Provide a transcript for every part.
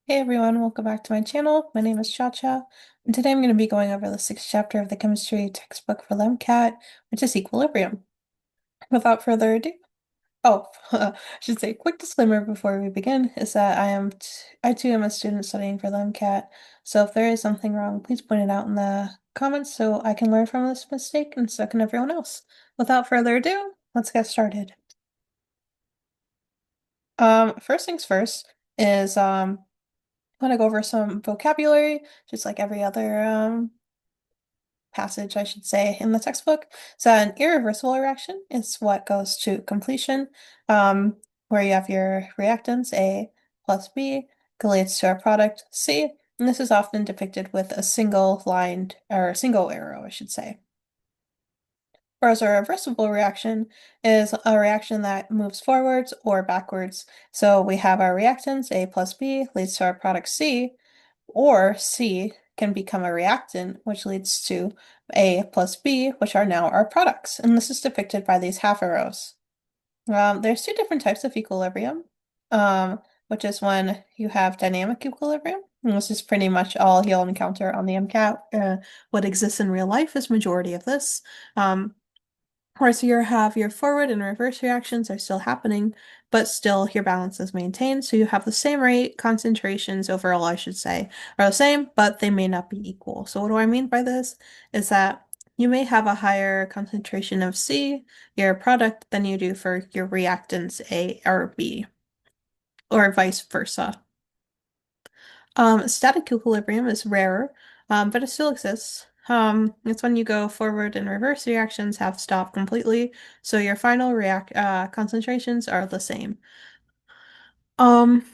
Hey everyone, welcome back to my channel. My name is Cha Cha, and today I'm going to be going over the sixth chapter of the chemistry textbook for the MCAT, which is equilibrium. Without further ado, I should say, quick disclaimer before we begin is that I too am a student studying for the MCAT, so if there is something wrong, please point it out in the comments so I can learn from this mistake and so can everyone else. Without further ado, let's get started. First things first is I want to go over some vocabulary, just like every other passage, I should say, in the textbook. So an irreversible reaction is what goes to completion, where you have your reactants, A plus B, leads to a product, C, and this is often depicted with a single line, or a single arrow, I should say. Whereas a reversible reaction is a reaction that moves forwards or backwards. So we have our reactants, A plus B, leads to our product C, or C can become a reactant, which leads to A plus B, which are now our products. And this is depicted by these half arrows. There's two different types of equilibrium, which is when you have dynamic equilibrium. And this is pretty much all you'll encounter on the MCAT. What exists in real life is majority of this. Whereas you have your forward and reverse reactions are still happening, but still your balance is maintained. So you have the same rate, concentrations overall, I should say, are the same, but they may not be equal. So what do I mean by this? Is that you may have a higher concentration of C, your product, than you do for your reactants A or B, or vice versa. Static equilibrium is rarer, but it still exists. It's when you go forward and reverse reactions have stopped completely, so your final react concentrations are the same. Um,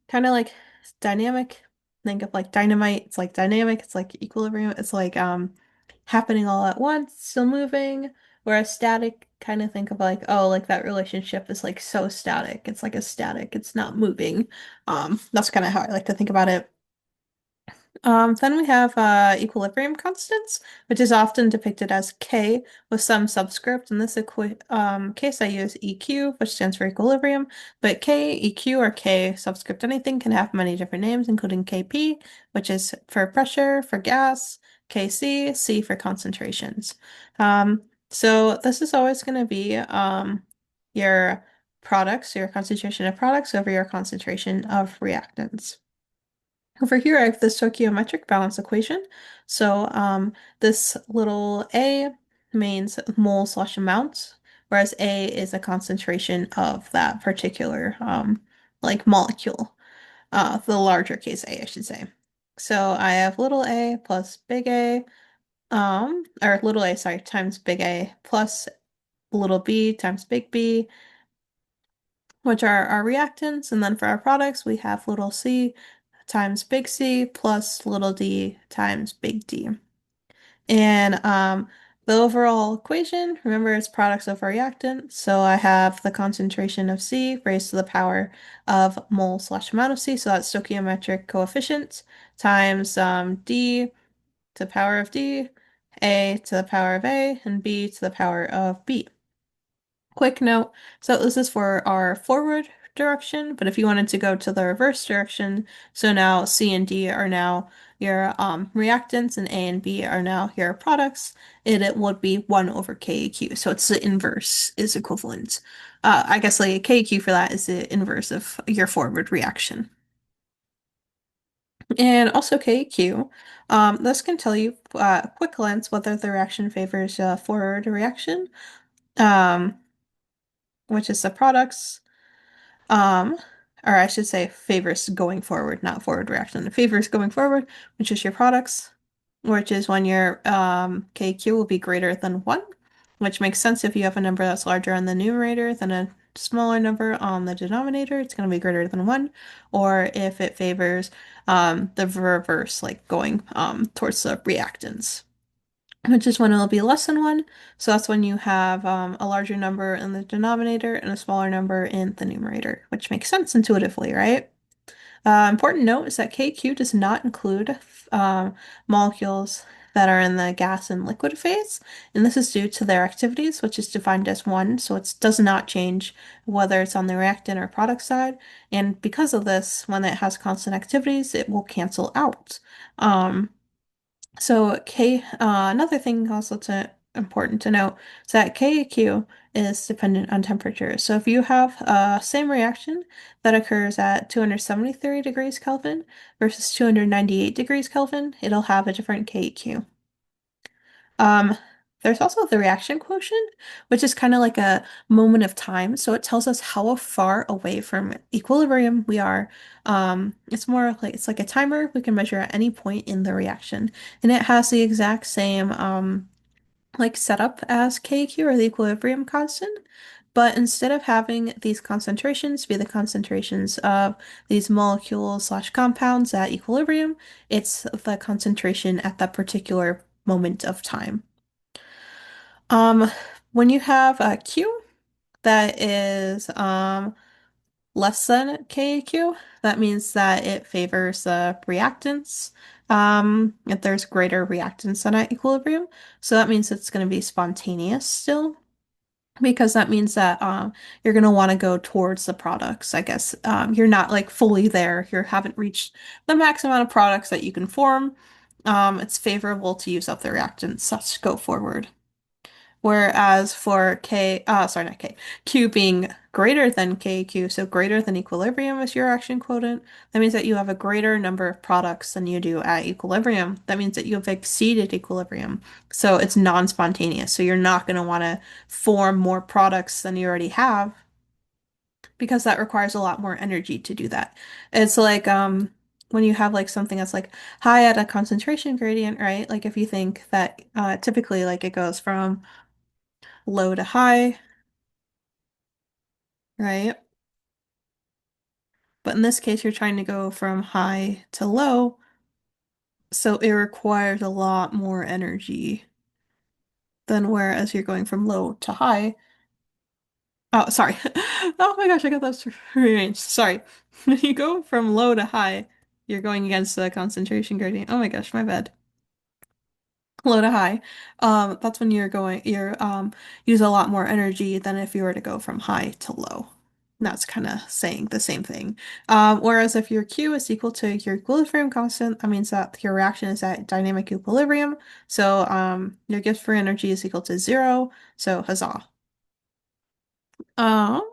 Kind of like dynamic. Think of like dynamite. It's like dynamic. It's like equilibrium. It's like happening all at once, still moving. Whereas static, kind of think of like, oh, like that relationship is like so static. It's like a static. It's not moving. That's kind of how I like to think about it. Then we have equilibrium constants, which is often depicted as K with some subscript. In this case, I use EQ, which stands for equilibrium, but K, EQ, or K subscript anything can have many different names, including KP, which is for pressure, for gas, KC, C for concentrations. So this is always going to be your products, your concentration of products over your concentration of reactants. Over here, I have the stoichiometric balance equation. So this little a means mole slash amount, whereas A is a concentration of that particular like molecule. The larger case A, I should say. So I have little a plus big A, or little a, sorry, times big A plus little b times big B, which are our reactants. And then for our products, we have little c times big C plus little d times big D. And the overall equation, remember, it's products over reactant. So I have the concentration of C raised to the power of mole slash amount of C. So that's stoichiometric coefficient times D to the power of D, A to the power of A, and B to the power of B. Quick note, so this is for our forward direction, but if you wanted to go to the reverse direction, so now C and D are now your reactants and A and B are now your products, it would be 1 over KQ. So it's the inverse is equivalent. I guess like KQ for that is the inverse of your forward reaction. And also KQ, this can tell you quick glance whether the reaction favors forward reaction, um, which is the products. Um, or I should say favors going forward, not forward reaction. It favors going forward, which is your products, which is when your KQ will be greater than 1, which makes sense if you have a number that's larger on the numerator than a smaller number on the denominator, it's going to be greater than 1, or if it favors the reverse, like going towards the reactants, which is when it'll be less than 1. So that's when you have a larger number in the denominator and a smaller number in the numerator, which makes sense intuitively, right? Important note is that KQ does not include um, molecules that are in the gas and liquid phase, and this is due to their activities, which is defined as one, so it does not change whether it's on the reactant or product side. And because of this, when it has constant activities, it will cancel out. Um, so another thing also to important to note is that KQ is dependent on temperature. So if you have same reaction that occurs at 273 degrees Kelvin versus 298 degrees Kelvin, it'll have a different KQ. Um, there's also the reaction quotient, which is kind of like a moment of time. So it tells us how far away from equilibrium we are. It's more like it's like a timer we can measure at any point in the reaction. And it has the exact same like setup as KQ or the equilibrium constant. But instead of having these concentrations be the concentrations of these molecules slash compounds at equilibrium, it's the concentration at that particular moment of time. Um, when you have a Q that is less than KQ, that means that it favors the reactants. If there's greater reactants than at equilibrium, so that means it's going to be spontaneous still, because that means that you're going to want to go towards the products, I guess. You're not like fully there. You haven't reached the max amount of products that you can form. It's favorable to use up the reactants. Let's go forward. Whereas for not K, Q being greater than KQ, so greater than equilibrium is your action quotient, that means that you have a greater number of products than you do at equilibrium. That means that you have exceeded equilibrium. So it's non-spontaneous. So you're not going to want to form more products than you already have because that requires a lot more energy to do that. It's like when you have like something that's like high at a concentration gradient, right? Like if you think that typically like it goes from low to high, right? But in this case, you're trying to go from high to low, so it requires a lot more energy than whereas you're going from low to high. Oh, sorry. Oh my gosh, I got those rearranged. Sorry. When you go from low to high, you're going against the concentration gradient. Oh my gosh, my bad. Low to high. That's when you're use a lot more energy than if you were to go from high to low. That's kind of saying the same thing. Whereas if your Q is equal to your equilibrium constant, that means that your reaction is at dynamic equilibrium. So your gift free energy is equal to zero. So huzzah. Um,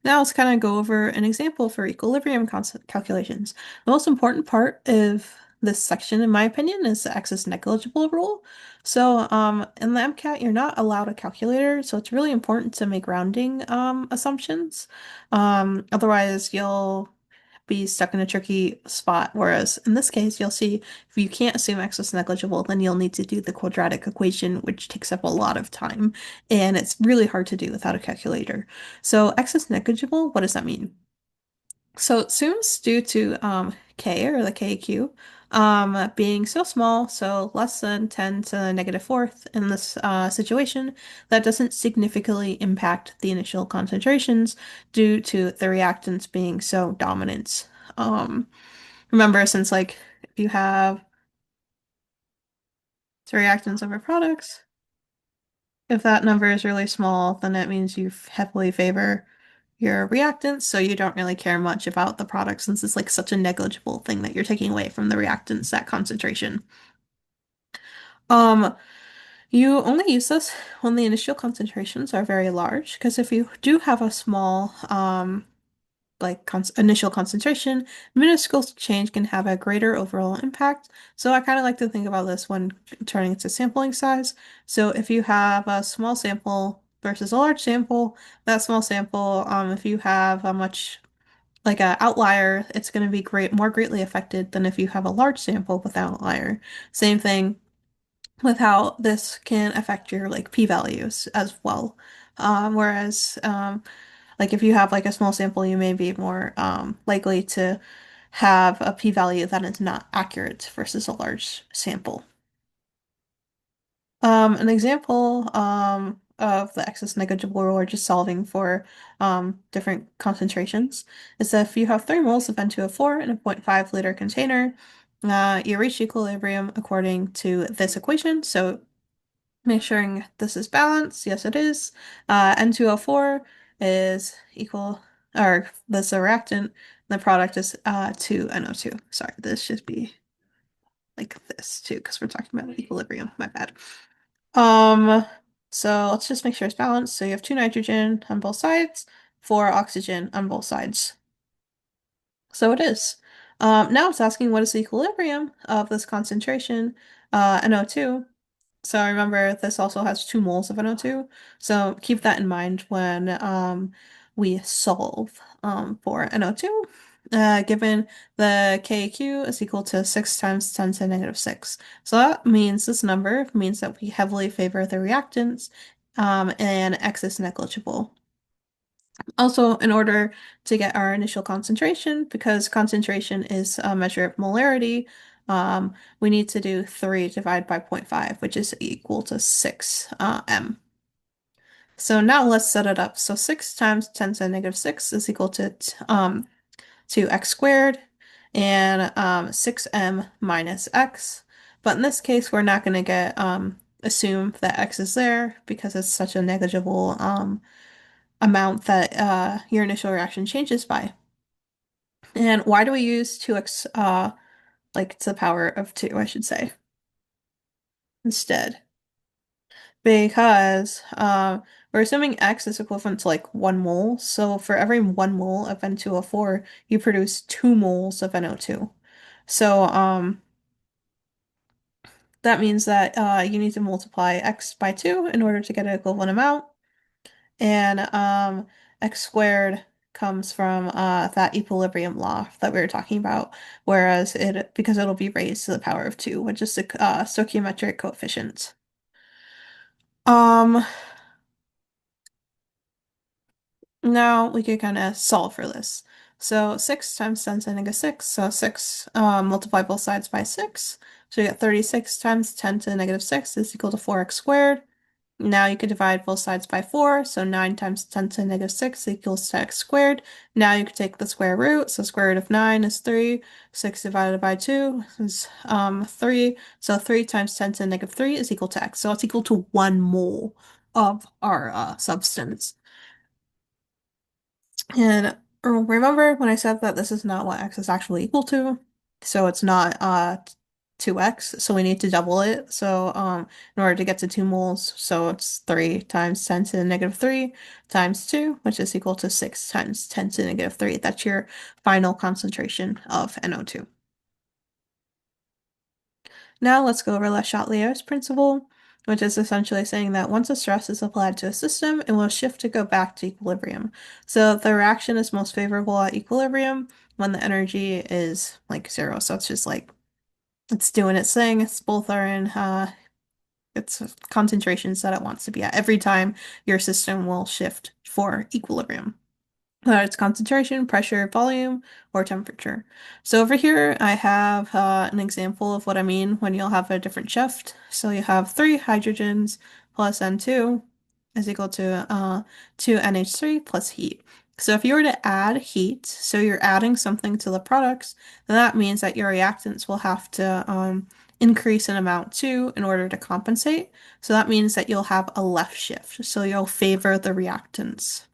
Now let's kind of go over an example for equilibrium constant calculations. The most important part of this section, in my opinion, is the excess negligible rule. So in the MCAT, you're not allowed a calculator, so it's really important to make rounding assumptions. Otherwise, you'll be stuck in a tricky spot. Whereas in this case, you'll see if you can't assume excess negligible, then you'll need to do the quadratic equation, which takes up a lot of time, and it's really hard to do without a calculator. So excess negligible, what does that mean? So it assumes due to K or the KQ being so small, so less than 10 to the negative fourth in this situation, that doesn't significantly impact the initial concentrations due to the reactants being so dominant. Um, Remember, since like if you have the reactants over products, if that number is really small, then it means you heavily favor your reactants, so you don't really care much about the product since it's like such a negligible thing that you're taking away from the reactants, that concentration. Um, you only use this when the initial concentrations are very large, because if you do have a small like initial concentration, minuscule change can have a greater overall impact. So I kind of like to think about this when turning to sampling size. So if you have a small sample versus a large sample, that small sample, if you have a much like a outlier, it's going to be more greatly affected than if you have a large sample with outlier. Same thing with how this can affect your like p-values as well. Whereas like if you have like a small sample, you may be more likely to have a p-value that is not accurate versus a large sample. An example of the excess negligible rule or just solving for different concentrations is that if you have 3 moles of N2O4 in a 0.5 liter container, You reach equilibrium according to this equation. So make sure this is balanced. Yes, it is. N2O4 is equal, or this reactant. The product is 2NO2. Sorry, this should be like this too, because we're talking about equilibrium. My bad. Um, so let's just make sure it's balanced. So you have two nitrogen on both sides, four oxygen on both sides. So it is. Now it's asking what is the equilibrium of this concentration, NO2. So remember, this also has 2 moles of NO2. So keep that in mind when we solve for NO2. Given the KQ is equal to 6 times 10 to the negative 6. So that means this number means that we heavily favor the reactants and X is negligible. Also, in order to get our initial concentration, because concentration is a measure of molarity, we need to do 3 divided by 0.5, which is equal to 6 m. So now let's set it up. So 6 times 10 to the negative 6 is equal to 2x squared and 6m minus x. But in this case, we're not going to get assume that x is there because it's such a negligible amount that your initial reaction changes by. And why do we use 2x, like to the power of 2, I should say, instead? Because we're assuming x is equivalent to like 1 mole. So for every 1 mole of N2O4, you produce 2 moles of NO2. So that means that you need to multiply x by 2 in order to get an equivalent amount. And x squared comes from that equilibrium law that we were talking about, whereas because it'll be raised to the power of 2, which is the stoichiometric coefficient. Um, Now we could kind of solve for this. So 6 times 10 to the negative 6, so 6 multiply both sides by 6. So you get 36 times 10 to the negative 6 is equal to 4x squared. Now you could divide both sides by 4, so 9 times 10 to the negative 6 equals to x squared. Now you could take the square root, so square root of 9 is 3, 6 divided by 2 is 3, so 3 times 10 to the negative 3 is equal to x, so it's equal to 1 mole of our substance. And remember when I said that this is not what x is actually equal to? So it's not 2x, so we need to double it. So in order to get to 2 moles, so it's 3 times 10 to the negative 3 times 2, which is equal to 6 times 10 to the negative 3. That's your final concentration of NO2. Now let's go over Le Chatelier's principle, which is essentially saying that once a stress is applied to a system, it will shift to go back to equilibrium. So the reaction is most favorable at equilibrium when the energy is like 0. So it's just like it's doing its thing. It's both are in its concentrations that it wants to be at. Every time your system will shift for equilibrium. It's concentration, pressure, volume, or temperature. So over here, I have an example of what I mean when you'll have a different shift. So you have 3 hydrogens plus N2 is equal to 2 NH3 plus heat. So if you were to add heat, so you're adding something to the products, then that means that your reactants will have to increase in amount too in order to compensate. So that means that you'll have a left shift. So you'll favor the reactants.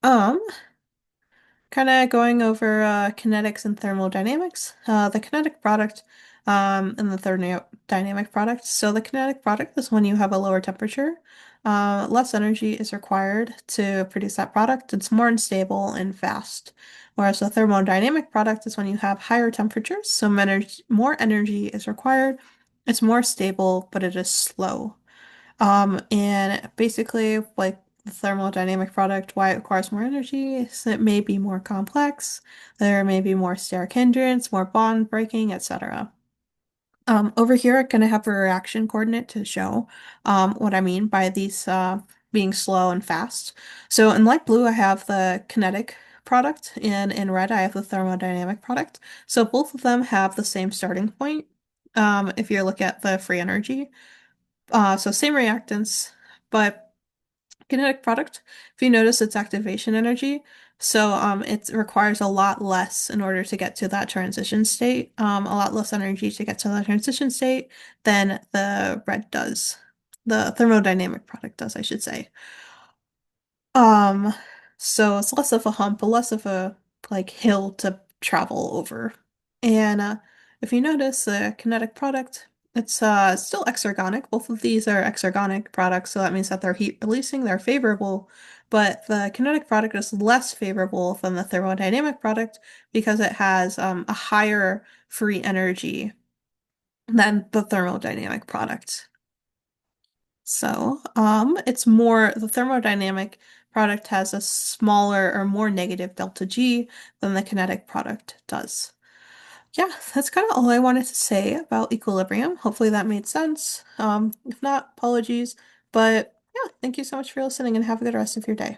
Um, Kind of going over kinetics and thermodynamics. The kinetic product and the thermodynamic product. So the kinetic product is when you have a lower temperature. Less energy is required to produce that product. It's more unstable and fast. Whereas the thermodynamic product is when you have higher temperatures, so more energy is required. It's more stable, but it is slow. And basically, like the thermodynamic product, why it requires more energy is it may be more complex, there may be more steric hindrance, more bond breaking, etc. Over here, I'm gonna have a reaction coordinate to show what I mean by these being slow and fast. So in light blue, I have the kinetic product, and in red, I have the thermodynamic product. So both of them have the same starting point. If you look at the free energy. So same reactants, but kinetic product, if you notice its activation energy, So it requires a lot less in order to get to that transition state, a lot less energy to get to that transition state than the red does. The thermodynamic product does, I should say. Um, so it's less of a hump, less of a like hill to travel over. And if you notice the kinetic product, it's still exergonic. Both of these are exergonic products, so that means that they're heat releasing, they're favorable, but the kinetic product is less favorable than the thermodynamic product because it has a higher free energy than the thermodynamic product. So, it's more, the thermodynamic product has a smaller or more negative delta G than the kinetic product does. Yeah, that's kind of all I wanted to say about equilibrium. Hopefully that made sense. If not, apologies. But yeah, thank you so much for listening and have a good rest of your day.